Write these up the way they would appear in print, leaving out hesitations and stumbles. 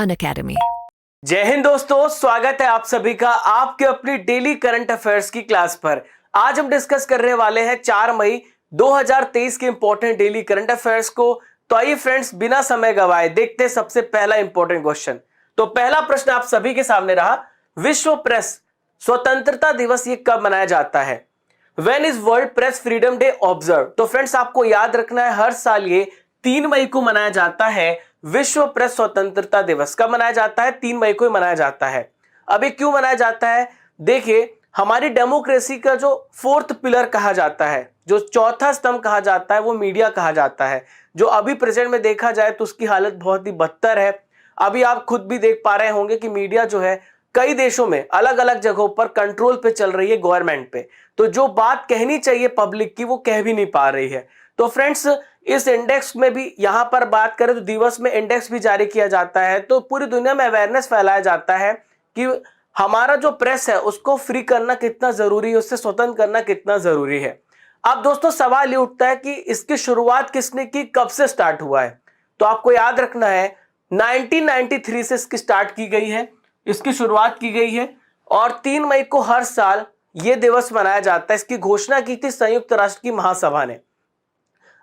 Unacademy. जय हिंद दोस्तों, स्वागत है आप सभी का आपके अपनी डेली करंट अफेयर्स की क्लास पर। आज हम डिस्कस करने वाले हैं 4 मई 2023 के इंपॉर्टेंट डेली करंट अफेयर्स को। तो आइए फ्रेंड्स, बिना समय गवाए देखते हैं सबसे पहला इंपॉर्टेंट क्वेश्चन। तो पहला प्रश्न आप सभी के सामने रहा, विश्व प्रेस स्वतंत्रता दिवस ये कब मनाया जाता है? When is world press freedom day observe? तो फ्रेंड्स आपको याद रखना है, हर साल ये 3 मई को मनाया जाता है। विश्व प्रेस स्वतंत्रता दिवस कब मनाया जाता है? 3 मई को ही मनाया जाता है। अभी क्यों मनाया जाता है? देखिए, हमारी डेमोक्रेसी का जो 4th पिलर कहा जाता है, जो चौथा स्तंभ कहा जाता है, वो मीडिया कहा जाता है। जो अभी प्रेजेंट में देखा जाए तो उसकी हालत बहुत ही बदतर है। अभी आप खुद भी देख पा रहे होंगे कि मीडिया जो है कई देशों में अलग अलग जगहों पर कंट्रोल पे चल रही है गवर्नमेंट पे। तो जो बात कहनी चाहिए पब्लिक की वो कह भी नहीं पा रही है। तो फ्रेंड्स, इस इंडेक्स में भी यहां पर बात करें तो दिवस में इंडेक्स भी जारी किया जाता है। तो पूरी दुनिया में अवेयरनेस फैलाया जाता है कि हमारा जो प्रेस है उसको फ्री करना कितना जरूरी है, उससे स्वतंत्र करना कितना जरूरी है। अब दोस्तों सवाल ये उठता है कि इसकी शुरुआत किसने की, कब से स्टार्ट हुआ है? तो आपको याद रखना है 1993 से इसकी स्टार्ट की गई है, इसकी शुरुआत की गई है और 3 मई को हर साल यह दिवस मनाया जाता है। इसकी घोषणा की थी संयुक्त राष्ट्र की महासभा ने।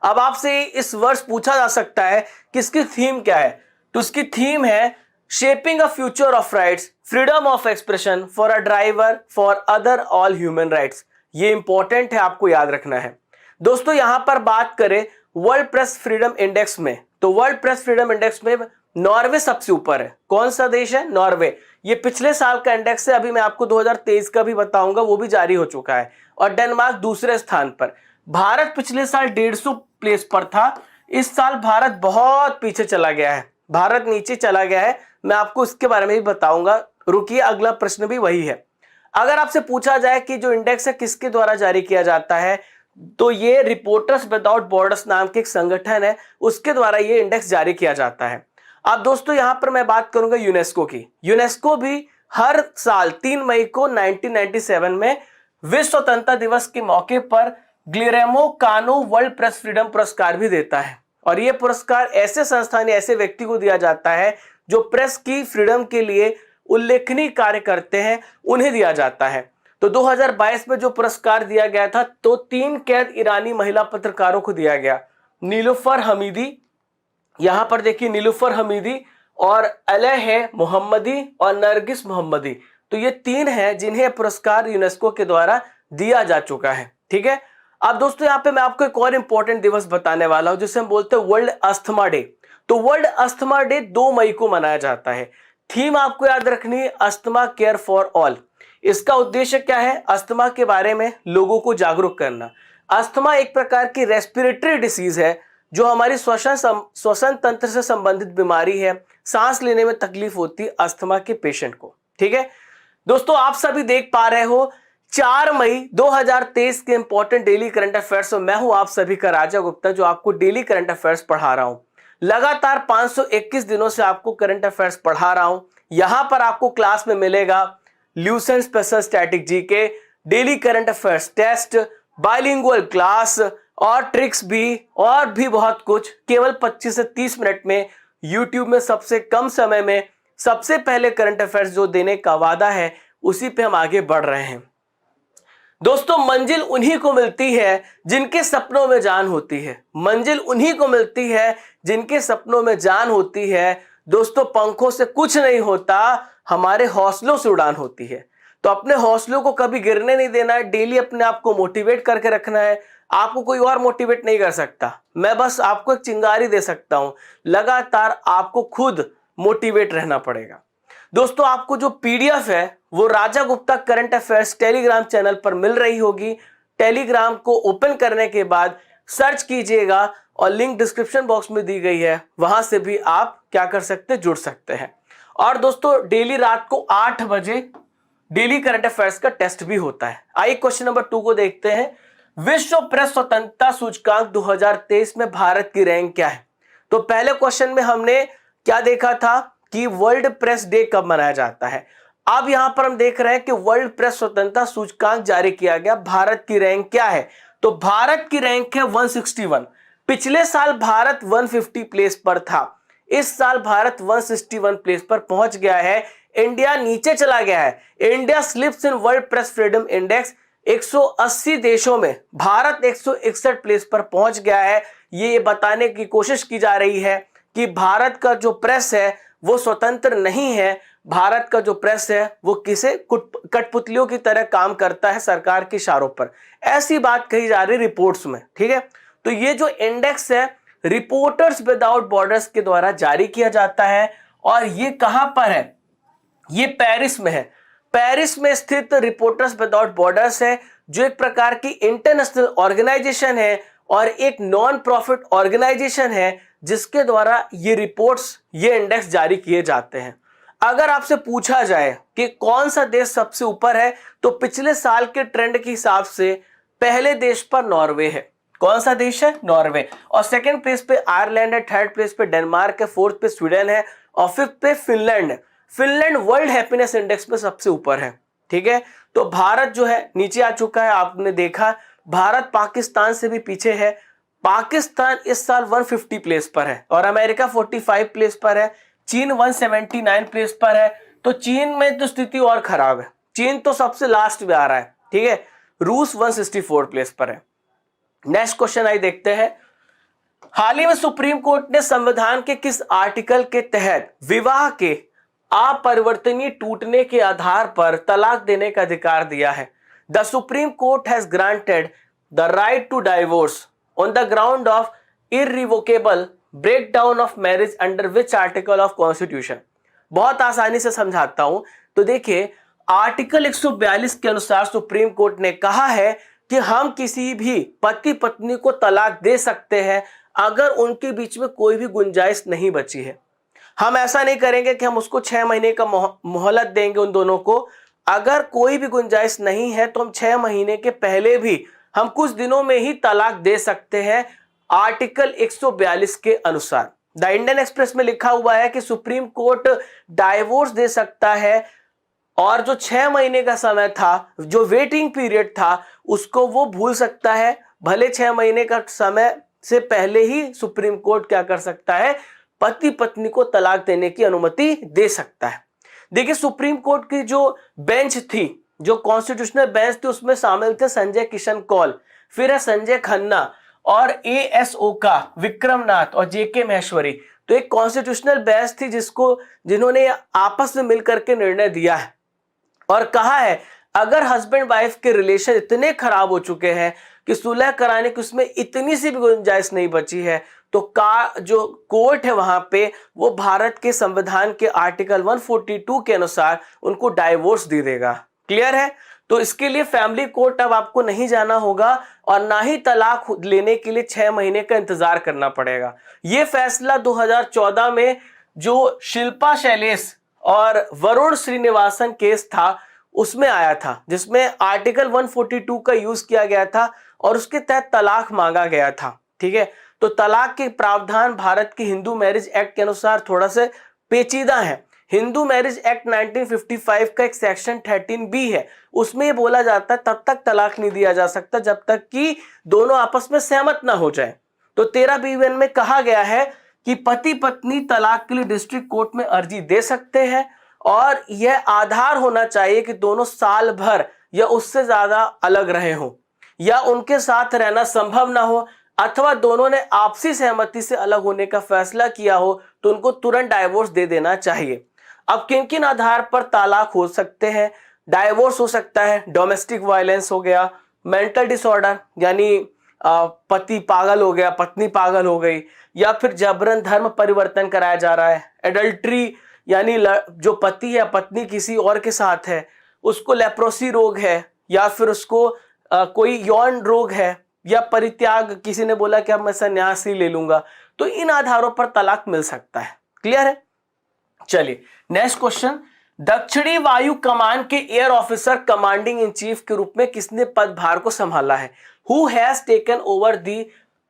अब आपसे इस वर्ष पूछा जा सकता है कि इसकी थीम क्या है? तो इसकी थीम है shaping a future of rights, freedom of expression for a driver for other all human rights. ये इंपॉर्टेंट है, आपको याद रखना है। दोस्तों यहां पर बात करें वर्ल्ड प्रेस फ्रीडम इंडेक्स में, तो वर्ल्ड प्रेस फ्रीडम इंडेक्स में नॉर्वे सबसे ऊपर है। कौन सा देश है? नॉर्वे। ये पिछले साल का इंडेक्स है, अभी मैं आपको 2023 का भी बताऊंगा, वो भी जारी हो चुका है। और डेनमार्क दूसरे स्थान पर। भारत पिछले साल 150 प्लेस पर था, इस साल भारत बहुत पीछे चला गया है, भारत नीचे चला गया है। मैं आपको इसके बारे में भी बताऊंगा, रुकिए, अगला प्रश्न भी वही है। अगर आपसे पूछा जाए कि जो इंडेक्स है किसके द्वारा जारी किया जाता है, तो ये रिपोर्टर्स विदाउट बॉर्डर्स नाम के एक संगठन है, उसके द्वारा ये इंडेक्स जारी किया जाता है। अब दोस्तों यहां पर मैं बात करूंगा यूनेस्को की। यूनेस्को भी हर साल 3 मई को 1997 में विश्व स्वतंत्रता दिवस के मौके पर गिलेर्मो कानो वर्ल्ड प्रेस फ्रीडम पुरस्कार भी देता है। और यह पुरस्कार ऐसे संस्थान या ऐसे व्यक्ति को दिया जाता है जो प्रेस की फ्रीडम के लिए उल्लेखनीय कार्य करते हैं, उन्हें दिया जाता है। तो 2022 में जो पुरस्कार दिया गया था तो 3 कैद ईरानी महिला पत्रकारों को दिया गया, नीलुफर हमीदी, यहां पर देखिए नीलुफर हमीदी और अलह मोहम्मदी और नरगिस मोहम्मदी। तो ये 3 हैं जिन्हें पुरस्कार यूनेस्को के द्वारा दिया जा चुका है। ठीक है। अब दोस्तों यहां पे मैं आपको एक और इंपॉर्टेंट दिवस बताने वाला हूं जिसे हम बोलते हैं वर्ल्ड अस्थमा डे। तो वर्ल्ड अस्थमा डे 2 मई को मनाया जाता है। थीम आपको याद रखनी है, अस्थमा केयर फॉर ऑल। इसका उद्देश्य क्या है? अस्थमा के बारे में लोगों को जागरूक करना। अस्थमा एक प्रकार की रेस्पिरेटरी डिसीज है जो हमारी श्वसन तंत्र से संबंधित बीमारी है, सांस लेने में तकलीफ होती है अस्थमा के पेशेंट को। ठीक है दोस्तों, आप सभी देख पा रहे हो 4 मई 2023 के इंपॉर्टेंट डेली करंट अफेयर्स। मैं हूं आप सभी का राजा गुप्ता, जो आपको डेली करंट अफेयर्स पढ़ा रहा हूं। लगातार 521 दिनों से आपको करंट अफेयर्स पढ़ा रहा हूं। यहां पर आपको क्लास में मिलेगा Lucent special static GK, daily current affairs test, bilingual class और ट्रिक्स भी, और भी बहुत कुछ, केवल 25 से 30 मिनट में यूट्यूब में सबसे कम समय में सबसे पहले करंट अफेयर्स जो देने का वादा है, उसी पे हम आगे बढ़ रहे हैं। दोस्तों मंजिल उन्हीं को मिलती है जिनके सपनों में जान होती है। मंजिल उन्हीं को मिलती है जिनके सपनों में जान होती है। दोस्तों पंखों से कुछ नहीं होता, हमारे हौसलों से उड़ान होती है। तो अपने हौसलों को कभी गिरने नहीं देना है, डेली अपने आप को मोटिवेट करके रखना है। आपको कोई और मोटिवेट नहीं कर सकता, मैं बस आपको एक चिंगारी दे सकता हूं। लगातार आपको खुद मोटिवेट रहना पड़ेगा। दोस्तों आपको जो पीडीएफ है वो Raja Gupta current affairs Telegram channel पर मिल रही होगी। टेलीग्राम को ओपन करने के बाद सर्च कीजिएगा और लिंक डिस्क्रिप्शन बॉक्स में दी गई है, वहां से भी आप क्या कर सकते हैं, जुड़ सकते हैं। और दोस्तों डेली रात को 8 बजे डेली करंट अफेयर्स का टेस्ट भी होता है। आइए क्वेश्चन नंबर 2 को देखते हैं। विश्व प्रेस स्वतंत्रता सूचकांक 2023 में भारत की रैंक क्या है? तो पहले क्वेश्चन में हमने क्या देखा था कि वर्ल्ड प्रेस डे कब मनाया जाता है। अब यहां पर हम देख रहे हैं कि वर्ल्ड प्रेस स्वतंत्रता सूचकांक जारी किया गया, भारत की रैंक क्या है? तो भारत की रैंक है 161। पिछले साल भारत 150 प्लेस पर था, इस साल भारत 161 प्लेस पर पहुंच गया है, इंडिया नीचे चला गया है। India slips in world press freedom index, 180 देशों में भारत 161 प्लेस पर पहुंच गया है। ये बताने की कोशिश की जा रही है कि भारत का जो प्रेस है वो स्वतंत्र नहीं है, भारत का जो प्रेस है वो किसे कठपुतलियों की तरह काम करता है सरकार के इशारों पर, ऐसी बात कही जा रही रिपोर्ट्स में। ठीक है, तो ये जो इंडेक्स है रिपोर्टर्स विदाउट बॉर्डर्स के द्वारा जारी किया जाता है, और ये कहां पर है, ये पेरिस में है। पेरिस में स्थित रिपोर्टर्स विदाउट बॉर्डर्स है, जो एक प्रकार की इंटरनेशनल ऑर्गेनाइजेशन है और एक नॉन प्रॉफिट ऑर्गेनाइजेशन है, जिसके द्वारा ये रिपोर्ट्स, ये इंडेक्स जारी किए जाते हैं। अगर आपसे पूछा जाए कि कौन सा देश सबसे ऊपर है, तो पिछले साल के ट्रेंड के हिसाब से पहले देश पर नॉर्वे है। कौन सा देश है? नॉर्वे। और सेकंड प्लेस पे आयरलैंड है, थर्ड प्लेस पे डेनमार्क है, फोर्थ पे स्वीडन है और फिफ्थ पे फिनलैंड है। फिनलैंड वर्ल्ड हैप्पीनेस इंडेक्स में सबसे ऊपर है। ठीक है, तो भारत जो है नीचे आ चुका है। आपने देखा भारत पाकिस्तान से भी पीछे है। पाकिस्तान इस साल 150 प्लेस पर है और अमेरिका 45 प्लेस पर है, चीन 179 प्लेस पर है। तो चीन में तो स्थिति और खराब है, चीन तो सबसे लास्ट में आ रहा है। ठीक है, रूस 164 प्लेस पर है। नेक्स्ट क्वेश्चन आई देखते हैं, हाल ही में सुप्रीम कोर्ट ने संविधान के किस आर्टिकल के तहत विवाह के अपरिवर्तनीय टूटने के आधार पर तलाक देने का अधिकार दिया है? The Supreme Court has granted the right to divorce on the ground of irrevocable breakdown of marriage under which article of constitution? बहुत आसानी से समझाता हूं। तो देखिए, आर्टिकल 142 के अनुसार सुप्रीम कोर्ट ने कहा है कि हम किसी भी पति पत्नी को तलाक दे सकते हैं अगर उनके बीच में कोई भी गुंजाइश नहीं बची है। हम ऐसा नहीं करेंगे कि हम उसको 6 महीने का मोहलत देंगे उन दोनों को। अगर कोई भी गुंजाइश नहीं है तो हम 6 महीने के पहले भी हम कुछ दिनों में ही तलाक दे सकते हैं, आर्टिकल 142 के अनुसार। द इंडियन एक्सप्रेस में लिखा हुआ है कि सुप्रीम कोर्ट डाइवोर्स दे सकता है और जो 6 महीने का समय था, जो वेटिंग पीरियड था, उसको वो भूल सकता है। भले 6 महीने का समय से पहले ही सुप्रीम कोर्ट क्या कर सकता है, पति पत्नी को तलाक देने की अनुमति दे सकता है। देखिए, सुप्रीम कोर्ट की जो बेंच थी, जो कॉन्स्टिट्यूशनल बेंच थी, उसमें शामिल थे संजय किशन कौल, फिर है संजय खन्ना और एएसओ का विक्रमनाथ और जेके महेश्वरी। तो एक कॉन्स्टिट्यूशनल बेंच थी जिन्होंने आपस में मिलकर के निर्णय दिया है और कहा है अगर हस्बैंड वाइफ के रिलेशन इतने खराब हो चुके हैं कि सुलह कराने की उसमें इतनी सी भी गुंजाइश नहीं बची है, तो जो कोर्ट है वहां पे वो भारत के संविधान के आर्टिकल 142 के अनुसार उनको डाइवोर्स दे देगा। क्लियर है? तो इसके लिए फैमिली कोर्ट अब आपको नहीं जाना होगा और ना ही तलाक लेने के लिए 6 महीने का इंतजार करना पड़ेगा। ये फैसला 2014 में जो शिल्पा शैलेश और वरुण श्रीनिवासन केस था उसमें आया था, जिसमें आर्टिकल 142 का यूज किया गया था और उसके तहत तलाक मांगा गया था। ठीक है, तो तलाक के प्रावधान भारत के हिंदू मैरिज एक्ट के अनुसार थोड़ा से पेचीदा है। हिंदू मैरिज एक्ट 1955 का एक सेक्शन 13B है, उसमें ये बोला जाता है तब तक तलाक नहीं दिया जा सकता जब तक कि दोनों आपस में सहमत ना हो जाए। तो 13B में कहा गया है कि पति पत्नी तलाक के लिए डिस्ट्रिक्ट कोर्ट में अर्जी दे सकते हैं और यह आधार होना चाहिए कि दोनों साल भर या उससे ज्यादा अलग रहे हो या उनके साथ रहना संभव ना हो, अथवा दोनों ने आपसी सहमति से अलग होने का फैसला किया हो, तो उनको तुरंत डाइवोर्स दे देना चाहिए। अब किन किन आधार पर तलाक हो सकते हैं? डाइवोर्स हो सकता है, डोमेस्टिक वायलेंस हो गया, मेंटल डिसऑर्डर यानी पति पागल हो गया, पत्नी पागल हो गई, या फिर जबरन धर्म परिवर्तन कराया जा रहा है, एडल्ट्री यानी जो पति या पत्नी किसी और के साथ है उसको लेप्रोसी रोग है, या फिर उसको कोई यौन रोग है, या परित्याग, किसी ने बोला कि अब मैं संन्यास ही ले लूंगा, तो इन आधारों पर तलाक मिल सकता है। क्लियर है? चलिए नेक्स्ट क्वेश्चन, दक्षिणी वायु कमान के air officer commanding in chief के रूप में किसने पदभार को संभाला है? Who has taken over the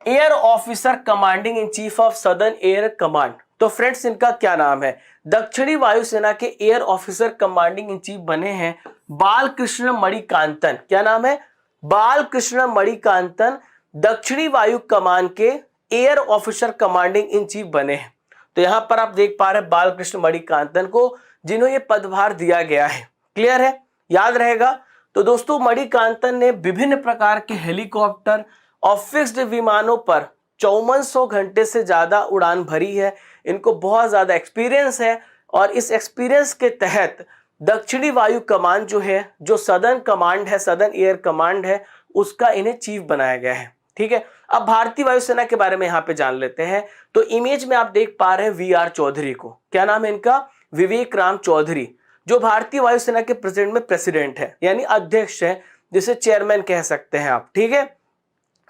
air officer commanding in chief of southern air command? तो फ्रेंड्स, इनका क्या नाम है? दक्षिणी वायुसेना के air officer commanding in chief बने हैं बालकृष्ण मणिकांतन। क्या नाम है? बालकृष्ण मणिकांतन दक्षिणी वायु कमान के air officer commanding in chief बने हैं। तो यहां पर आप देख पा रहे हैं बालकृष्ण मणिकांतन को, जिन्होंने ये पदभार दिया गया है। क्लियर है, याद रहेगा। तो दोस्तों मणिकांतन ने विभिन्न प्रकार के हेलीकॉप्टर और फिक्स्ड विमानों पर 5400 घंटे से ज्यादा उड़ान भरी है। इनको बहुत ज्यादा एक्सपीरियंस है और इस एक्सपीरियंस के तहत दक्षिणी वायु कमान जो है, जो सदर्न कमांड है, सदर्न एयर कमांड है, उसका इन्हें चीफ बनाया गया है। ठीक है, अब भारतीय वायुसेना के बारे में यहां पे जान लेते हैं। तो इमेज में आप देख पा रहे हैं वीआर चौधरी को। क्या नाम है इनका? विवेक राम चौधरी, जो भारतीय वायुसेना के प्रेसिडेंट में प्रेसिडेंट है, यानी अध्यक्ष है, जिसे चेयरमैन कह सकते हैं आप। ठीक है,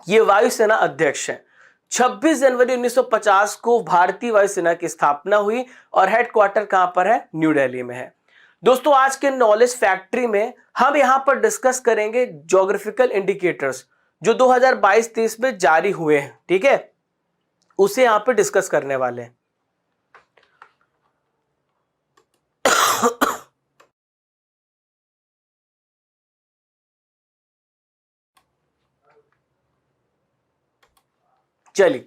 ये वायुसेना अध्यक्ष है। 26 जनवरी 1950 को भारतीय वायुसेना की स्थापना हुई और हेडक्वार्टर कहां पर है? न्यू दिल्ली में है। दोस्तों आज के नॉलेज फैक्ट्री में हम यहां पर डिस्कस करेंगे ज्योग्राफिकल इंडिकेटर्स जो 2022-23 में जारी हुए हैं। ठीक है, उसे यहां पर डिस्कस करने वाले हैं। चलिए,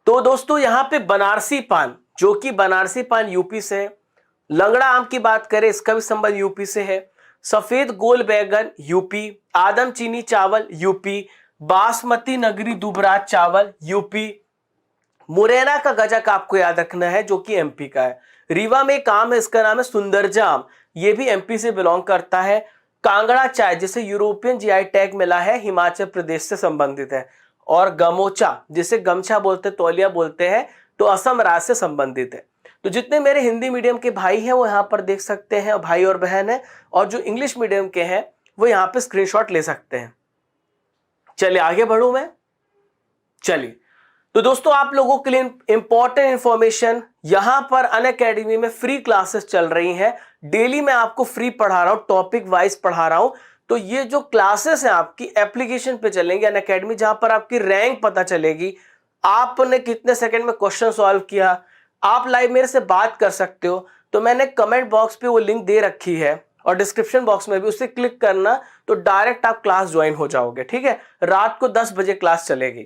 तो दोस्तों यहां पे बनारसी पान, जो कि बनारसी पान यूपी से है। लंगड़ा आम की बात करें, इसका भी संबंध यूपी से है। सफेद गोल बैगन यूपी, आदम चीनी चावल यूपी, बासमती नगरी दुबराज चावल यूपी, मुरैना का गजक आपको याद रखना है जो कि एमपी का है। रीवा में एक आम है, इसका नाम है सुंदरजा आम, ये भी एमपी से बिलोंग करता है। कांगड़ा चाय जिसे यूरोपियन जीआई टैग मिला है, हिमाचल प्रदेश से संबंधित है। और गमोचा जिसे गमछा बोलते, तौलिया बोलते हैं, तो असम राज्य से संबंधित है। तो जितने मेरे हिंदी मीडियम के भाई हैं वो यहाँ पर देख सकते हैं, भाई और बहन है, और जो इंग्लिश मीडियम के हैं वो यहाँ पे स्क्रीनशॉट ले सकते हैं। चलिए आगे बढ़ूं मैं। चलिए, तो दोस्तों आप लोगों के लिए इंपॉर्टेंट इंफॉर्मेशन, यहां पर अनअकैडमी में फ्री क्लासेस चल रही हैं। डेली मैं आपको फ्री पढ़ा रहा हूं, टॉपिक वाइज पढ़ा रहा हूं। तो ये जो क्लासेस हैं आपकी एप्लीकेशन पे चलेंगे अनअकैडमी, जहां पर आपकी रैंक पता चलेगी, आपने कितने सेकंड में क्वेश्चन सॉल्व किया, आप लाइव मेरे से बात कर सकते हो। तो मैंने कमेंट बॉक्स पे वो लिंक दे रखी है और डिस्क्रिप्शन बॉक्स में भी, उससे क्लिक करना तो डायरेक्ट आप क्लास ज्वाइन हो जाओगे। ठीक है, रात को 10 बजे क्लास चलेगी।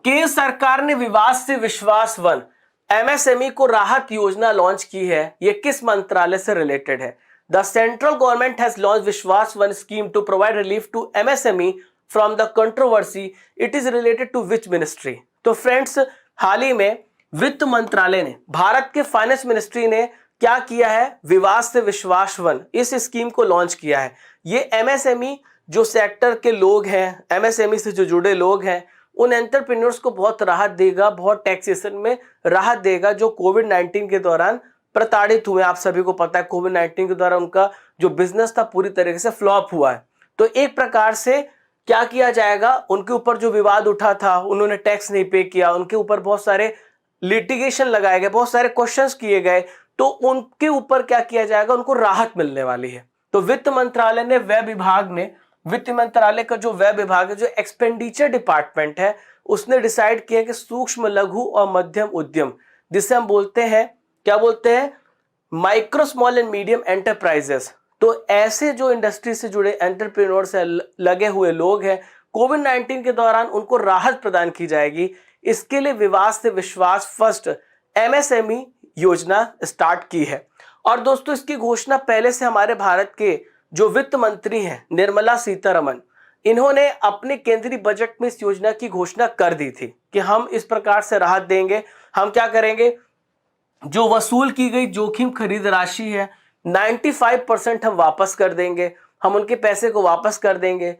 केंद्र सरकार ने विवाद से विश्वास वन एमएसएमई को राहत योजना लॉन्च की है। यह किस मंत्रालय से रिलेटेड है? The central government has launch Vishwas one scheme to provide relief to MSME from the controversy. It is related to which ministry? तो फ्रेंड्स, हाल ही में वित्त मंत्रालय ने, भारत के फाइनेंस मिनिस्ट्री ने क्या किया है? विवाद से विश्वास वन इस स्कीम को लॉन्च किया है। ये एमएसएमई जो सेक्टर के लोग हैं, एमएसएमई से जो जुड़े लोग हैं, उन एंटरप्रेन्योर्स को बहुत राहत देगा, बहुत टैक्सेशन में राहत देगा, जो कोविड 19 के दौरान प्रताड़ित हुए। आप सभी को पता है कोविड 19 के दौरान उनका जो बिजनेस था पूरी तरीके से फ्लॉप हुआ है। तो एक प्रकार से क्या किया जाएगा, उनके ऊपर जो विवाद उठा था, उन्होंने टैक्स नहीं पे किया, उनके ऊपर बहुत सारे लिटिगेशन लगाए गए, बहुत सारे क्वेश्चंस किए गए, तो उनके ऊपर क्या किया जाएगा, उनको राहत मिलने वाली है। तो वित्त मंत्रालय ने, व्यय विभाग ने, वित्त मंत्रालय का जो व्यय विभाग है, जो एक्सपेंडिचर डिपार्टमेंट है, उसने डिसाइड किया कि सूक्ष्म लघु और मध्यम उद्यम, जिसे हम बोलते हैं, क्या बोलते हैं, micro small and medium enterprises, तो ऐसे जो इंडस्ट्री से जुड़े एंटरप्रेन्योर्स है, लगे हुए लोग हैं, कोविड 19 के दौरान उनको राहत प्रदान की जाएगी। इसके लिए विवाद से विश्वास फर्स्ट एमएसएमई योजना स्टार्ट की है। और दोस्तों इसकी घोषणा पहले से हमारे भारत के जो वित्त मंत्री हैं निर्मला सीतारमण, इन्होंने अपने केंद्रीय बजट में इस योजना की घोषणा कर दी थी कि हम इस प्रकार से राहत देंगे। हम क्या करेंगे, जो वसूल की गई जोखिम खरीद राशि है 95% हम वापस कर देंगे, हम उनके पैसे को वापस कर देंगे।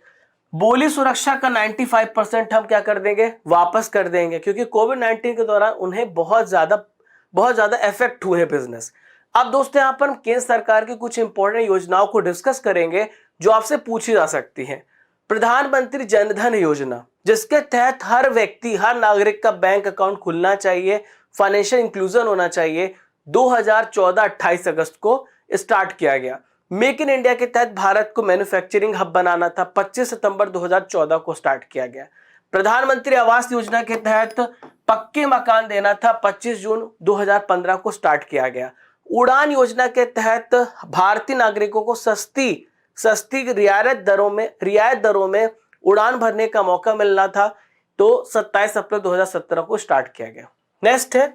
बोली सुरक्षा का 95% हम क्या कर देंगे, वापस कर देंगे, क्योंकि कोविड 19 के दौरान उन्हें बहुत ज्यादा इफेक्ट हुए बिजनेस। अब दोस्तों यहां पर हम केंद्र सरकार की कुछ इंपॉर्टेंट योजनाओं को डिस्कस करेंगे जो आपसे पूछी जा सकती हैं। प्रधानमंत्री जनधन योजना, जिसके तहत हर व्यक्ति, हर नागरिक का बैंक अकाउंट खुलना चाहिए, फाइनेंशियल इंक्लूजन होना चाहिए, 2014-28 अगस्त को स्टार्ट किया गया। मेक इन इंडिया के तहत भारत को मैन्युफैक्चरिंग हब बनाना था, 25 सितंबर 2014 को स्टार्ट किया गया। प्रधानमंत्री आवास योजना के तहत पक्के मकान देना था, 25 जून 2015 को स्टार्ट किया गया। उड़ान योजना के तहत भारतीय नागरिकों को सस्ती रियायत दरों में उड़ान भरने का मौका मिलना था, तो 27 अप्रैल 2017 को स्टार्ट किया गया। नेक्स्ट है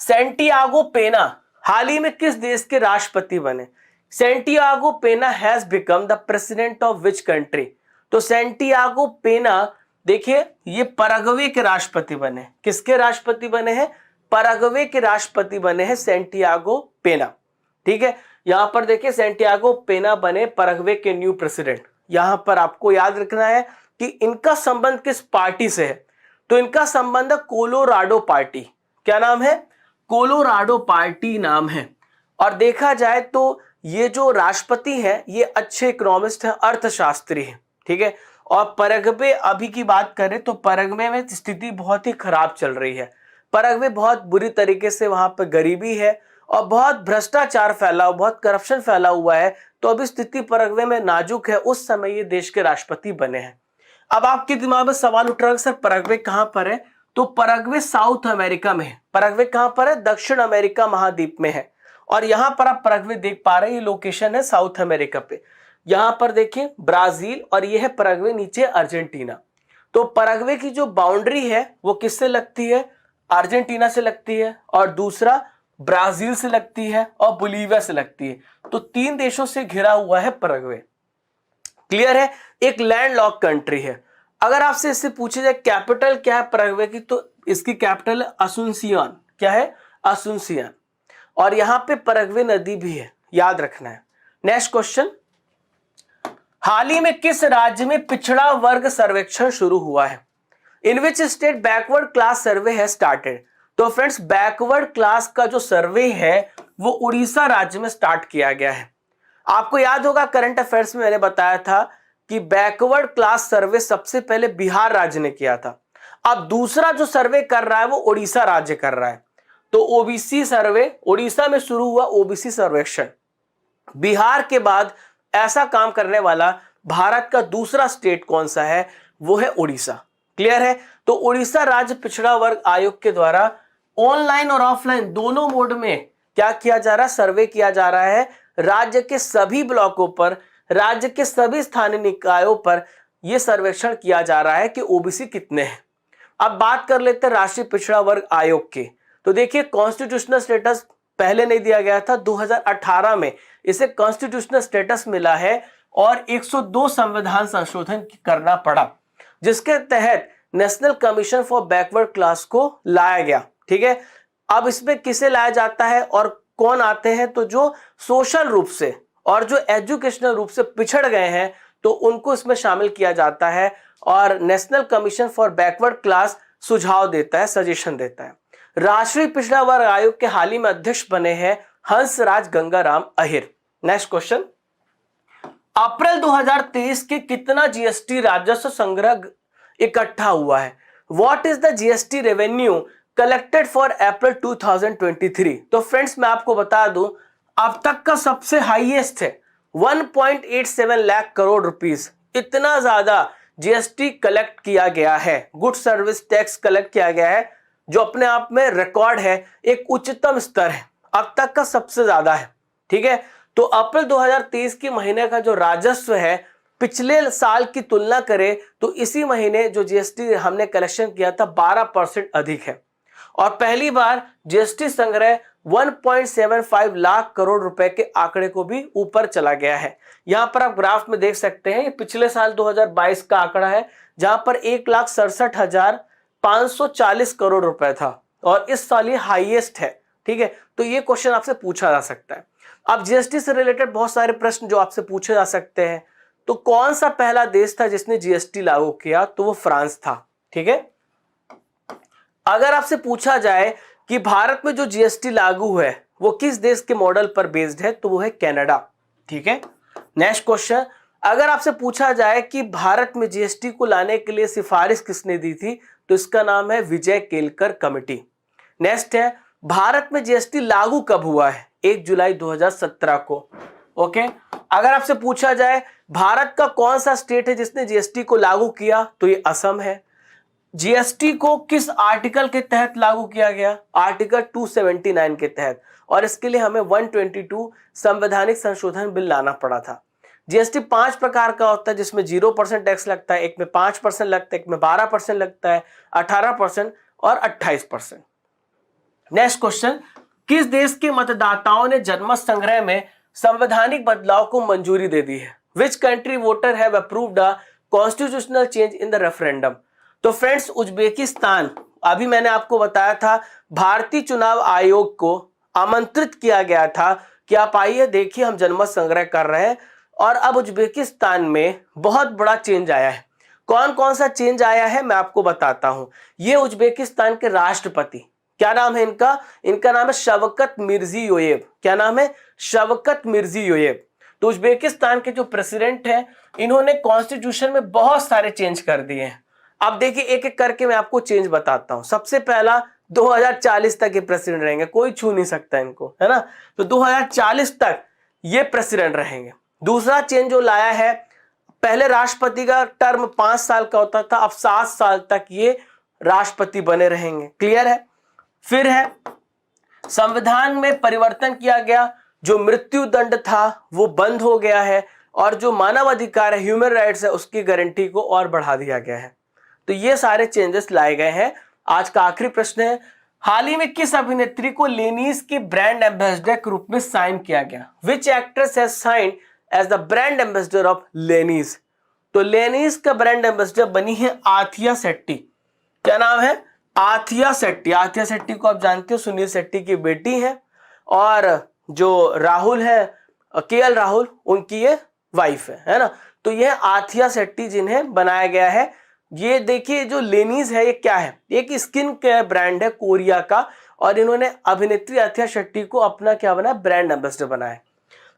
सैंटियागो पेना हाल ही में किस देश के राष्ट्रपति बने? सैंटियागो पेना has become the president of which country? तो सैंटियागो पेना देखिए ये पैराग्वे के राष्ट्रपति बने। किसके राष्ट्रपति बने हैं? पैराग्वे के राष्ट्रपति बने हैं सैंटियागो पेना। ठीक है, यहां पर देखिए सैंटियागो पेना बने पैराग्वे के न्यू प्रेसिडेंट। यहां पर आपको याद रखना है कि इनका संबंध किस पार्टी से है? तो इनका संबंध कोलोराडो पार्टी। क्या नाम है? कोलोराडो पार्टी नाम है। और देखा जाए तो ये जो राष्ट्रपति हैं ये अच्छे इकोनॉमिस्ट हैं, अर्थशास्त्री हैं। ठीक है, और पैराग्वे अभी की बात करें तो पैराग्वे में स्थिति बहुत ही खराब चल रही है। पैराग्वे बहुत बुरी तरीके से वहां पर गरीबी है और बहुत भ्रष्टाचार फैला हुआ, बहुत करप्शन फैला हुआ है। तो अभी स्थिति पैराग्वे में नाजुक है। उस समय ये देश के राष्ट्रपति बने हैं। अब आपके दिमाग में सवाल उठ रहा है सर पैराग्वे कहां पर है? तो पैराग्वे साउथ अमेरिका में है। पैराग्वे कहां पर है? दक्षिण अमेरिका महाद्वीप में है। और यहां पर आप पैराग्वे देख पा रहे हैं, ये लोकेशन है साउथ अमेरिका पे। यहां पर देखिए ब्राजील और ये है पैराग्वे, नीचे अर्जेंटीना। तो पैराग्वे की जो बाउंड्री है वो किससे लगती है? अर्जेंटीना से लगती है, और दूसरा ब्राजील से लगती है, और बोलीविया से लगती है। तो 3 देशों से घिरा हुआ है पैराग्वे। क्लियर है? एक लैंडलॉक कंट्री है। अगर आपसे इससे पूछे जाए कैपिटल क्या है पैराग्वे की, तो इसकी कैपिटल है असुंसियान। क्या है? असुंसियान। और यहां पे पैराग्वे नदी भी है, याद रखना है। नेक्स्ट क्वेश्चन, हाल ही में किस राज्य में पिछड़ा वर्ग सर्वेक्षण शुरू हुआ है? इन विच स्टेट बैकवर्ड क्लास सर्वे है स्टार्टेड? तो फ्रेंड्स बैकवर्ड क्लास का जो सर्वे है वो उड़ीसा राज्य में स्टार्ट किया गया है। आपको याद होगा करंट अफेयर्स में मैंने बताया था कि बैकवर्ड क्लास सर्वे सबसे पहले बिहार राज्य ने किया था। अब दूसरा जो सर्वे कर रहा है वो उड़ीसा राज्य कर रहा है। तो ओबीसी सर्वे उड़ीसा में शुरू हुआ, ओबीसी सर्वेक्षण। बिहार के बाद ऐसा काम करने वाला भारत का दूसरा स्टेट कौन सा है? वो है उड़ीसा। क्लियर है? तो उड़ीसा राज्य पिछड़ा वर्ग आयोग के द्वारा ऑनलाइन और ऑफलाइन दोनों मोड में क्या किया जा रहा है? सर्वे किया जा रहा है। राज्य के सभी ब्लॉकों पर, राज्य के सभी स्थानीय निकायों पर यह सर्वेक्षण किया जा रहा है कि ओबीसी कितने हैं। अब बात कर लेते हैं राष्ट्रीय पिछड़ा वर्ग आयोग के। तो देखिए कॉन्स्टिट्यूशनल स्टेटस पहले नहीं दिया गया था, 2018 में इसे कॉन्स्टिट्यूशनल स्टेटस मिला है और 102 संविधान संशोधन करना पड़ा, जिसके तहत national commission for backward class को लाया गया। ठीक है, अब इसमें किसे लाया जाता है और कौन आते हैं? तो जो सोशल रूप से और जो एजुकेशनल रूप से पिछड़ गए हैं तो उनको इसमें शामिल किया जाता है। और national commission for backward class सुझाव देता है, सजेशन देता है। राष्ट्रीय पिछड़ा वर्ग आयोग के हाल ही में अध्यक्ष बने हैं हंसराज गंगाराम अहिर। नेक्स्ट क्वेश्चन, अप्रैल 2023 के कितना जीएसटी राजस्व संग्रह इकट्ठा हुआ है? What is the GST revenue collected for अप्रैल 2023? तो फ्रेंड्स मैं आपको बता दूं अब तक का सबसे हाईएस्ट है 1.87 लाख करोड़ रुपीस। इतना ज्यादा जीएसटी कलेक्ट किया गया है, गुड सर्विस टैक्स कलेक्ट किया गया है, जो अपने आप में रिकॉर्ड है, एक उच्चतम स्तर है, अब तक का सबसे ज्यादा है। ठीक है, तो अप्रैल 2023 के महीने का जो राजस्व है पिछले साल की तुलना करें तो इसी महीने जो जीएसटी हमने कलेक्शन किया था 12% अधिक है। और पहली बार जीएसटी संग्रह 1.75 लाख करोड़ रुपए के आंकड़े को भी ऊपर चला गया है। यहां पर आप ग्राफ में देख सकते हैं, पिछले साल 2022 का आंकड़ा है जहां पर 1,67,540 करोड़ रुपए था और इस साल ये हाईएस्ट है। ठीक है, तो ये क्वेश्चन आपसे पूछा जा सकता है। अब जीएसटी से रिलेटेड बहुत सारे प्रश्न जो आपसे पूछे जा सकते हैं। तो कौन सा पहला देश था जिसने जीएसटी लागू किया? तो वो फ्रांस था। ठीक है, अगर आपसे पूछा जाए कि भारत में जो जीएसटी लागू है वो किस देश के मॉडल पर बेस्ड है? तो वो है कनाडा। ठीक है, नेक्स्ट क्वेश्चन, अगर आपसे पूछा जाए कि भारत में जीएसटी को लाने के लिए सिफारिश किसने दी थी? तो इसका नाम है विजय केलकर कमेटी। नेक्स्ट है, भारत में जीएसटी लागू कब हुआ है? 1 जुलाई 2017 को। ओके, अगर आपसे पूछा जाए भारत का कौन सा स्टेट है जिसने जीएसटी को लागू किया? तो ये असम है। जीएसटी को किस आर्टिकल के तहत लागू किया गया? आर्टिकल 279 के तहत, और इसके लिए हमें 122 संवैधानिक संशोधन बिल लाना पड़ा था। जीएसटी 5 प्रकार का होता है जिसमें 0% टैक्स लगता है, एक में 5% लगता है, एक में 12% लगता है, 18% और 28%। नेक्स्ट क्वेश्चन, किस देश के मतदाताओं ने जनमत संग्रह में संवैधानिक बदलाव को मंजूरी दे दी है? Which country voter have approved a constitutional change in the referendum? तो फ्रेंड्स, उज्बेकिस्तान, अभी मैंने आपको बताया था भारतीय चुनाव आयोग को आमंत्रित किया गया था कि आप आइए देखिए हम जनमत संग्रह कर रहे हैं, और अब उज्बेकिस्तान में बहुत बड़ा चेंज आया है। कौन कौन सा चेंज आया है मैं आपको बताता हूं। ये उज्बेकिस्तान के राष्ट्रपति, क्या नाम है इनका? इनका नाम है शवकत मिर्जियोयेव। क्या नाम है? Shavkat Mirziyoyev. तो उज्बेकिस्तान के जो प्रेसिडेंट हैं, इन्होंने कॉन्स्टिट्यूशन में बहुत सारे चेंज कर दिए हैं। अब देखिए एक एक करके मैं आपको चेंज बताता हूं। सबसे पहला, 2040 तक ये प्रेसिडेंट रहेंगे, कोई छू नहीं सकता इनको, है ना। तो 2040 तक ये प्रेसिडेंट रहेंगे। दूसरा चेंज जो लाया है, पहले राष्ट्रपति का टर्म 5 साल का होता था, अब 7 साल तक ये राष्ट्रपति बने रहेंगे। क्लियर है? फिर है, संविधान में परिवर्तन किया गया, जो मृत्यु दंड था वो बंद हो गया है, और जो मानव अधिकार है, ह्यूमन राइट्स है, उसकी गारंटी को और बढ़ा दिया गया है। तो ये सारे चेंजेस लाए गए हैं। आज का आखिरी प्रश्न है, हाल ही में किस अभिनेत्री को लेनीज के ब्रांड एम्बेसडर के रूप में साइन किया गया? Which actress has signed as the brand ambassador of Lenny's? तो लेनीज का ब्रांड एम्बेसडर बनी है आथिया शेट्टी। क्या नाम है? आथिया शेट्टी। आथिया शेट्टी को आप जानते हो, सुनील शेट्टी की बेटी है, और जो राहुल है, केएल राहुल, उनकी ये वाइफ है ना। तो ये आथिया शेट्टी जिन्हें बनाया गया है। ये देखिए जो लेनीज है ये क्या है? एक स्किन केयर ब्रांड है कोरिया का, और इन्होंने अभिनेत्री आथिया शेट्टी को अपना क्या बनाया? ब्रांड एम्बेसडर बनाया।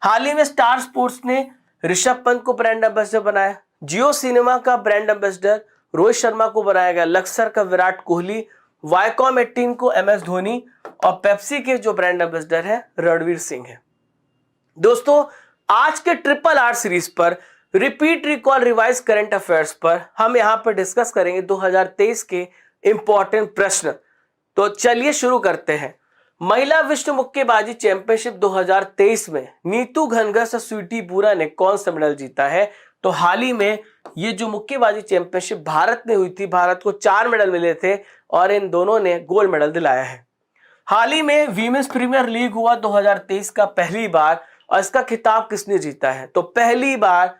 हाल ही में स्टार स्पोर्ट्स ने ऋषभ पंत को ब्रांड एम्बेसडर बनाया। जियो सिनेमा का ब्रांड एम्बेसडर रोहित शर्मा को बनाया गया। लक्सर का विराट कोहली, वाईकॉम 18 को एमएस धोनी, और पेप्सी के जो ब्रांड एम्बेसडर है रणवीर सिंह है। दोस्तों, आज के ट्रिपल आर सीरीज पर, repeat recall revise current affairs पर, हम यहां पर डिस्कस करेंगे 2023 के इंपॉर्टेंट प्रश्न। तो चलिए शुरू करते हैं। महिला विश्व मुक्केबाजी चैंपियनशिप 2023 में नीतू घनघस और स्वीटी बुरा ने कौन सा मेडल जीता है? तो हाल ही में ये जो मुक्केबाजी चैंपियनशिप भारत में हुई थी, भारत को 4 मेडल मिले थे, और इन दोनों ने गोल्ड मेडल दिलाया है। हाल ही में वीमेंस प्रीमियर लीग हुआ 2023 का पहली बार, और इसका खिताब किसने जीता है? तो पहली बार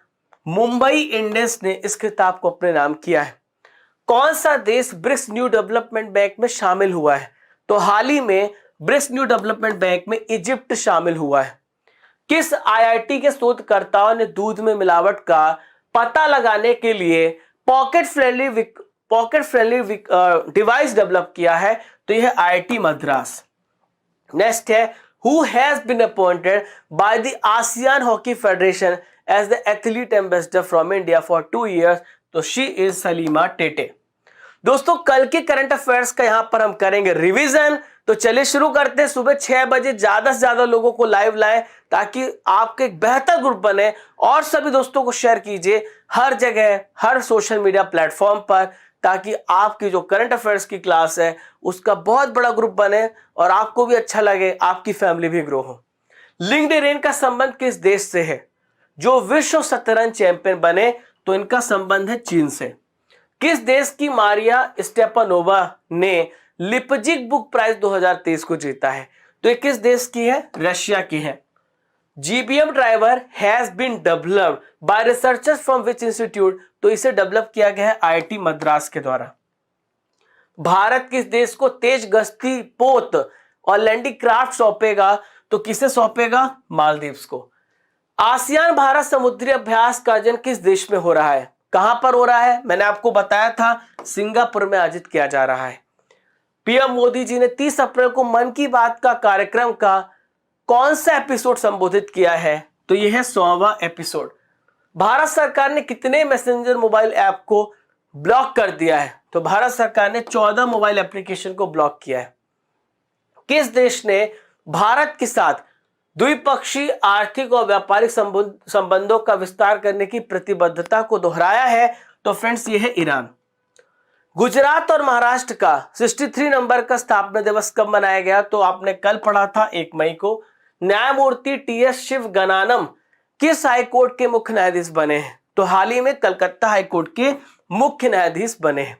मुंबई इंडियंस ने इस खिताब को अपने नाम किया है। कौन सा देश ब्रिक्स न्यू डेवलपमेंट बैंक में शामिल हुआ है? तो हाल ही में ब्रिक्स न्यू डेवलपमेंट बैंक में इजिप्ट शामिल हुआ है। किस आईआईटी के शोधकर्ताओं ने दूध में मिलावट का पता लगाने के लिए पॉकेट फ्रेंडली डिवाइस डेवलप किया है? तो यह आईआईटी मद्रास। नेक्स्ट है, who has been appointed by the Asian hockey federation as the athlete ambassador from India for 2 years? तो शी इज सलीमा टेटे। दोस्तों, कल के करंट अफेयर्स का यहां पर हम करेंगे रिवीजन। तो चलिए शुरू करते हैं। सुबह 6 बजे ज्यादा से ज्यादा लोगों को लाइव लाएं, ताकि आपके एक बेहतर ग्रुप बने, और सभी दोस्तों को शेयर कीजिए हर जगह, हर सोशल मीडिया प्लेटफॉर्म पर, ताकि आपकी जो करंट अफेयर्स की क्लास है उसका बहुत बड़ा ग्रुप बने, और आपको भी अच्छा लगे, आपकी फैमिली भी ग्रो हो। लिंक्डइन का संबंध किस देश से है जो विश्व शतरंज चैंपियन बने? तो इनका संबंध है चीन से। किस देश की मारिया स्टेपानोवा ने लिपजिग बुक प्राइज 2023 को जीता है? तो ये किस देश की है? रशिया की है। GBM driver has been developed by researchers from which institute? तो इसे डेवलप किया गया है आईआईटी मद्रास के द्वारा। भारत किस देश को तेज गश्ती पोत और लैंडी क्राफ्ट सौंपेगा? तो किसे सौंपेगा? मालदीव्स को। आसियान भारत समुद्री अभ्यास का आयोजन किस देश में हो रहा है? कहां पर हो रहा है? मैंने आपको बताया था, सिंगापुर में आयोजित किया जा रहा है। पीएम मोदी जी ने 30 अप्रैल को मन की बात का कार्यक्रम का कौन सा एपिसोड संबोधित किया है? तो यह है 100वां एपिसोड। भारत सरकार ने कितने मैसेंजर मोबाइल ऐप को ब्लॉक कर दिया है? तो भारत सरकार ने 14 मोबाइल एप्लीकेशन को ब्लॉक किया है। किस देश ने भारत के साथ द्विपक्षीय आर्थिक और व्यापारिक संबंधों का विस्तार करने की प्रतिबद्धता को दोहराया है? तो फ्रेंड्स, ये है ईरान। गुजरात और महाराष्ट्र का 63 नंबर का स्थापना दिवस कब मनाया गया? तो आपने कल पढ़ा था 1 मई को। न्यायमूर्ति टीएस शिवगनानम किस हाईकोर्ट के मुख्य न्यायाधीश बने हैं? तो हाल ही में कलकत्ता हाईकोर्ट के मुख्य न्यायाधीश बने हैं।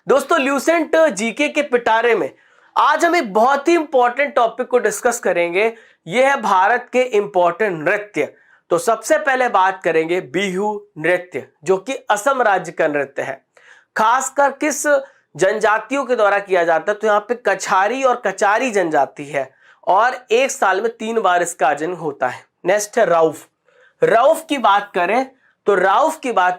दोस्तों, ल्यूसेंट जीके के पिटारे में आज हम एक बहुत ही इंपॉर्टेंट टॉपिक को डिस्कस करेंगे। यह है भारत के इंपॉर्टेंट नृत्य। तो सबसे पहले बात करेंगे बिहू नृत्य, जो कि असम राज्य का नृत्य है। खासकर किस जनजातियों के द्वारा किया जाता है, तो यहाँ पे कछारी और कचारी जनजाति है और एक साल में 3 बार इसका आयोजन होता है। नेक्स्ट है राउफ। राउफ की बात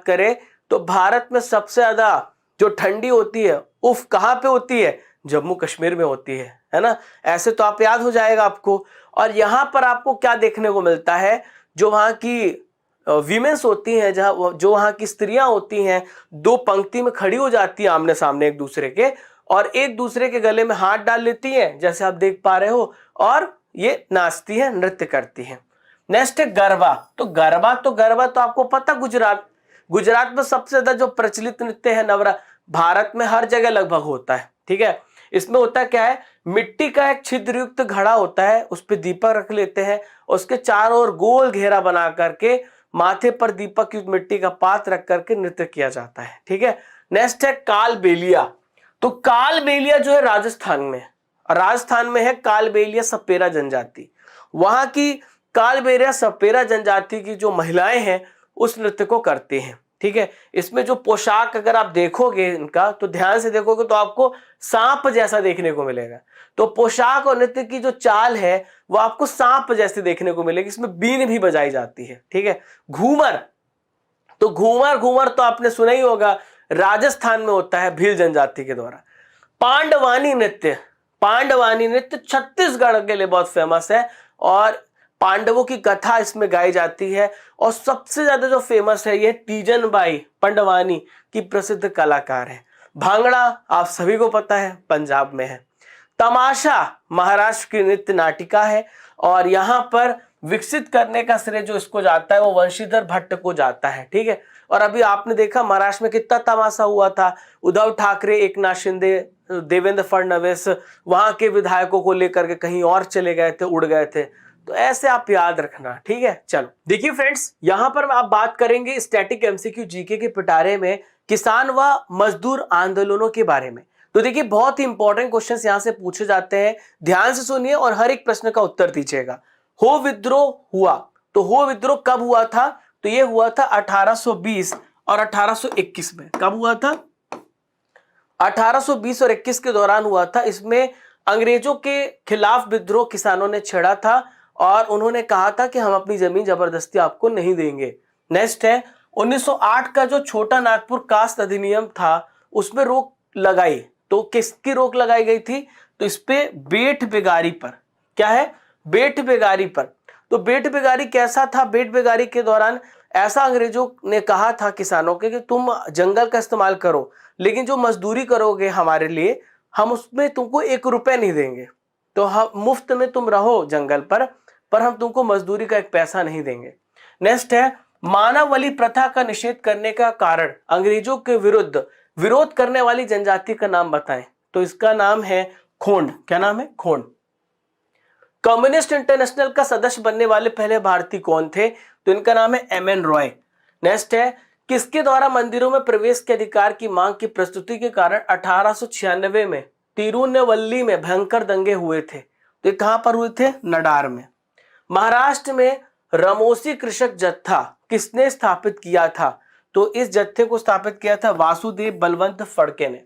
करें तो भारत में सबसे ज्यादा जो ठंडी होती है उफ कहां पे होती है? जम्मू कश्मीर में होती है ना। ऐसे तो आप याद हो जाएगा आपको। और यहां पर आपको क्या देखने को मिलता है, जो वहां की वीमेंस होती हैं, जो वहां की स्त्रियां होती हैं, 2 पंक्ति में खड़ी हो जाती है आमने सामने एक दूसरे के, और एक दूसरे के गले में हाथ डाल लेती हैं, जैसे आप देख पा रहे हो, और ये नाचती हैं, नृत्य करती हैं। नेक्स्ट है गरबा। तो गरबा तो आपको पता, गुजरात में सबसे ज्यादा जो प्रचलित नृत्य है नवरा, भारत में हर जगह लगभग होता है। ठीक है, इसमें होता क्या है, मिट्टी का एक छिद्रयुक्त घड़ा होता है, उस पर दीपक रख लेते हैं, उसके चारों ओर गोल घेरा बना करके माथे पर दीपक युक्त मिट्टी का पात्र रख करके नृत्य किया जाता है। ठीक है। नेक्स्ट है कालबेलिया। तो कालबेलिया जो है राजस्थान में है कालबेलिया सपेरा जनजाति। वहां की कालबेलिया सपेरा जनजाति की जो महिलाएं हैं उस नृत्य को करती हैं। ठीक है। इसमें जो पोशाक अगर आप देखोगे इनका, तो ध्यान से देखोगे तो आपको सांप जैसा देखने को मिलेगा। तो पोशाक और नृत्य की जो चाल है वो आपको सांप जैसे देखने को मिलेगी। इसमें बीन भी बजाई जाती है। ठीक है। घूमर तो आपने सुना ही होगा, राजस्थान में होता है भील जनजाति के द्वारा। पांडवानी नृत्य छत्तीसगढ़ के लिए बहुत फेमस है और पांडवों की कथा इसमें गाई जाती है। और सबसे ज्यादा जो फेमस है ये तीजन बाई पंडवानी की प्रसिद्ध कलाकार है। भांगड़ा आप सभी को पता है, पंजाब में है। तमाशा महाराष्ट्र की नृत्य नाटिका है और यहाँ पर विकसित करने का श्रेय जो इसको जाता है वो वंशीधर भट्ट को जाता है। ठीक है। और अभी आपने देखा महाराष्ट्र में कितना तमाशा हुआ था। उद्धव ठाकरे, एकनाथ शिंदे, देवेंद्र फडणवीस वहां के विधायकों को लेकर के कहीं और चले गए थे, उड़ गए थे। तो ऐसे आप याद रखना। ठीक है। चलो देखिए फ्रेंड्स, यहां पर आप बात करेंगे स्टैटिक एमसीक्यू जीके के पिटारे में किसान व मजदूर आंदोलनों के बारे में। तो देखिए बहुत ही इंपॉर्टेंट क्वेश्चंस यहां से पूछे जाते हैं, ध्यान से सुनिए और हर एक प्रश्न का उत्तर दीजिएगा। हो विद्रोह हुआ, तो हो विद्रोह कब हुआ था? तो ये हुआ था 1820 और 1821 में। कब हुआ था? 1820 और 21 के दौरान हुआ था। इसमें अंग्रेजों के खिलाफ विद्रोह किसानों ने छेड़ा था और उन्होंने कहा था कि हम अपनी जमीन जबरदस्ती आपको नहीं देंगे। नेक्स्ट है 1908 का जो छोटा नागपुर कास्ट अधिनियम था उसमें रोक लगाई। तो किसकी रोक लगाई गई थी? तो इस पे बेट बेगारी पर। क्या है? बेट बेगारी पर। तो बेट बेगारी कैसा था? बेट बेगारी के दौरान ऐसा अंग्रेजों ने कहा था किसानों के कि तुम जंगल का इस्तेमाल करो, लेकिन जो मजदूरी करोगे हमारे लिए, हम उसमें तुमको 1 रुपए नहीं देंगे। तो हम मुफ्त में तुम रहो जंगल पर हम तुमको मजदूरी का 1 पैसा नहीं देंगे। नेक्स्ट है मानव बलि प्रथा का निषेध करने का कारण अंग्रेजों के विरुद्ध विरोध करने वाली जनजाति का नाम बताएं। तो इसका नाम है खोंड। क्या नाम है? खोंड। कम्युनिस्ट इंटरनेशनल का सदस्य बनने वाले पहले भारतीय कौन थे? तो इनका नाम है एम.एन. रॉय। नेक्स्ट है किसके द्वारा मंदिरों में प्रवेश के अधिकार की मांग की प्रस्तुति के कारण 1896 में तिरुनेवल्ली में भयंकर दंगे हुए थे? तो ये कहां पर हुए थे? नडार में। महाराष्ट्र में रमोसी कृषक जत्था किसने स्थापित किया था? तो इस जत्थे को स्थापित किया था वासुदेव बलवंत फड़के ने।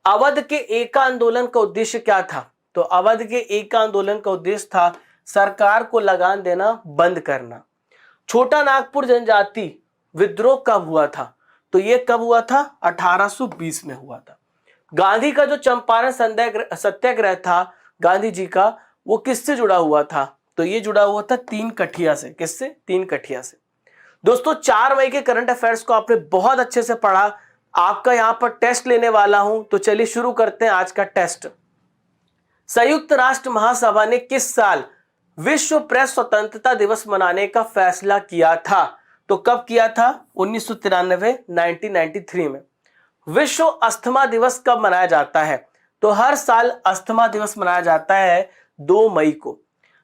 अवध के एका आंदोलन का उद्देश्य क्या था? तो अवध के एका आंदोलन का उद्देश्य था सरकार को लगान देना बंद करना। छोटा नागपुर जनजाति विद्रोह कब हुआ था? तो यह कब हुआ था? 1820 में हुआ था। गांधी का जो चंपारण सत्याग्रह था गांधी जी का, वो किससे जुड़ा हुआ था? तो ये जुड़ा हुआ था 3 कठिया से। किससे? 3 कठिया से। दोस्तों 4 मई के करंट अफेयर्स को आपने बहुत अच्छे से पढ़ा। आपका यहां पर टेस्ट लेने वाला हूं, तो चलिए शुरू करते हैं आज का टेस्ट। संयुक्त राष्ट्र महासभा ने किस साल विश्व प्रेस स्वतंत्रता दिवस मनाने का फैसला किया था? तो कब किया था? 1993 1993 में। विश्व अस्थमा दिवस कब मनाया जाता है? तो हर साल अस्थमा दिवस मनाया जाता है 2 मई को।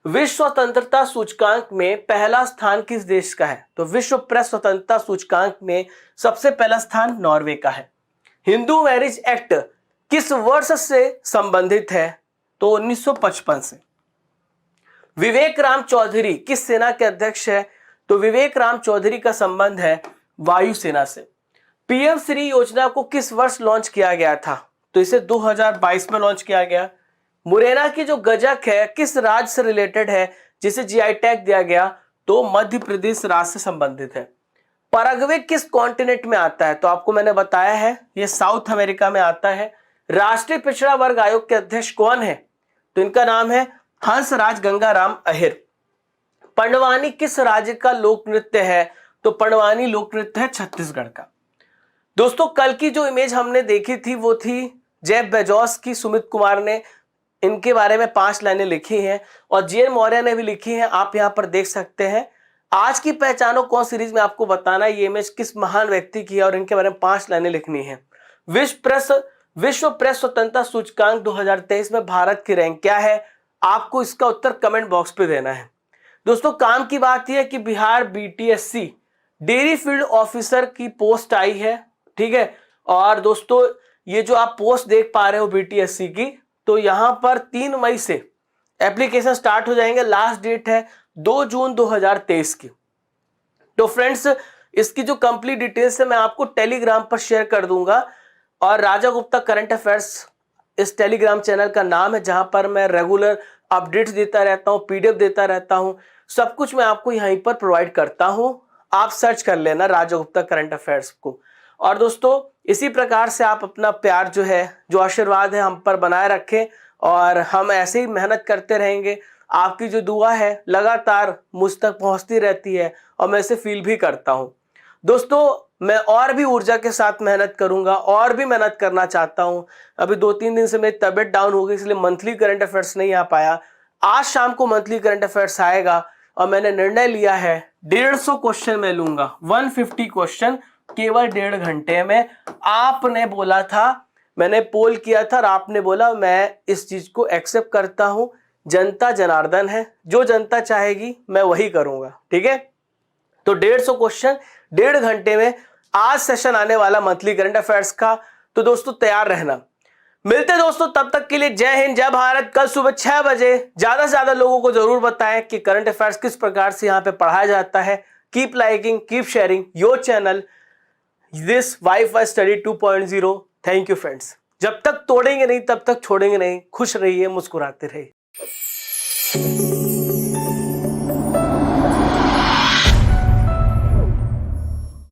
विश्व स्वतंत्रता सूचकांक में पहला स्थान किस देश का है? तो विश्व प्रेस स्वतंत्रता सूचकांक में सबसे पहला स्थान नॉर्वे का है। हिंदू मैरिज एक्ट किस वर्ष से संबंधित है? तो 1955 से। विवेक राम चौधरी किस सेना के अध्यक्ष है? तो विवेक राम चौधरी का संबंध है वायुसेना से। पीएम श्री योजना को किस वर्ष लॉन्च किया गया था? तो इसे 2022 में लॉन्च किया गया। मुरैना की जो गजक है किस राज्य से रिलेटेड है जिसे जीआई टैग दिया गया? तो मध्य प्रदेश राज्य से संबंधित है। पैराग्वे किस कॉन्टिनेंट में आता है? तो आपको मैंने बताया है ये साउथ अमेरिका में आता है। राष्ट्रीय पिछड़ा वर्ग आयोग के अध्यक्ष कौन है? तो इनका नाम है हंसराज गंगाराम अहिर। पंडवानी किस राज्य का लोक नृत्य है? तो पंडवानी लोक नृत्य है छत्तीसगढ़ का। दोस्तों कल की जो इमेज हमने देखी थी वो थी जेफ बेजोस की। सुमित कुमार ने इनके बारे में 5 लाइनें लिखी हैं और जेएन मौर्य ने भी लिखी हैं, आप यहां पर देख सकते हैं। आज की पहचानो कौन सीरीज में आपको बताना है ये इमेज किस महान व्यक्ति की है और इनके बारे में 5 लाइनें लिखनी है। विश्व प्रेस स्वतंत्रता सूचकांक 2023 में भारत की रैंक क्या है? आपको इसका उत्तर कमेंट बॉक्स पे देना है। दोस्तों काम की बात यह है कि Bihar BTSC dairy field officer की पोस्ट आई है, ठीक है। और दोस्तों ये जो आप पोस्ट देख पा रहे हो बीटीएससी की, तो यहां पर 3 मई से एप्लीकेशन स्टार्ट हो जाएंगे। लास्ट डेट है 2 जून 2023 की। तो फ्रेंड्स इसकी जो कंप्लीट डिटेल्स है मैं आपको टेलीग्राम पर शेयर कर दूंगा और राजा गुप्ता करंट अफेयर्स इस टेलीग्राम चैनल का नाम है जहां पर मैं रेगुलर अपडेट्स देता रहता हूं, पीडीएफ देता रहता हूं, सब कुछ मैं आपको यहीं पर प्रोवाइड करता हूं। आप सर्च कर लेना राजा गुप्ता करंट अफेयर्स को। और दोस्तों इसी प्रकार से आप अपना प्यार जो है, जो आशीर्वाद है हम पर बनाए रखें और हम ऐसे ही मेहनत करते रहेंगे। आपकी जो दुआ है लगातार मुझ तक पहुंचती रहती है और मैं इसे फील भी करता हूं। दोस्तों मैं और भी ऊर्जा के साथ मेहनत करूंगा और भी मेहनत करना चाहता हूं। अभी 2-3 दिन से मेरी तबीयत डाउन हो गई इसलिए मंथली करंट अफेयर्स नहीं आ पाया। आज शाम को मंथली करंट अफेयर्स आएगा और मैंने निर्णय लिया है 150 क्वेश्चन मैं लूंगा, 150 क्वेश्चन केवल 1.5 घंटे में। आपने बोला था, मैंने पोल किया था और आपने बोला मैं इस चीज को एक्सेप्ट करता हूं। जनता जनार्दन है, जो जनता चाहेगी मैं वही करूंगा, ठीक है। तो 150 क्वेश्चन 1.5 घंटे में आज सेशन आने वाला मंथली करंट अफेयर्स का। तो दोस्तों तैयार रहना। मिलते हैं दोस्तों, तब तक के लिए जय हिंद जय भारत। कल सुबह 6 बजे ज्यादा से ज्यादा लोगों को जरूर बताएं कि करंट अफेयर्स किस प्रकार से यहाँ पे पढ़ाया जाता है। Keep liking, keep sharing your channel this wifi study 2.0। Thank you friends. जब तक तोड़ेंगे नहीं तब तक छोड़ेंगे नहीं। खुश रहिए, मुस्कुराते रहिए।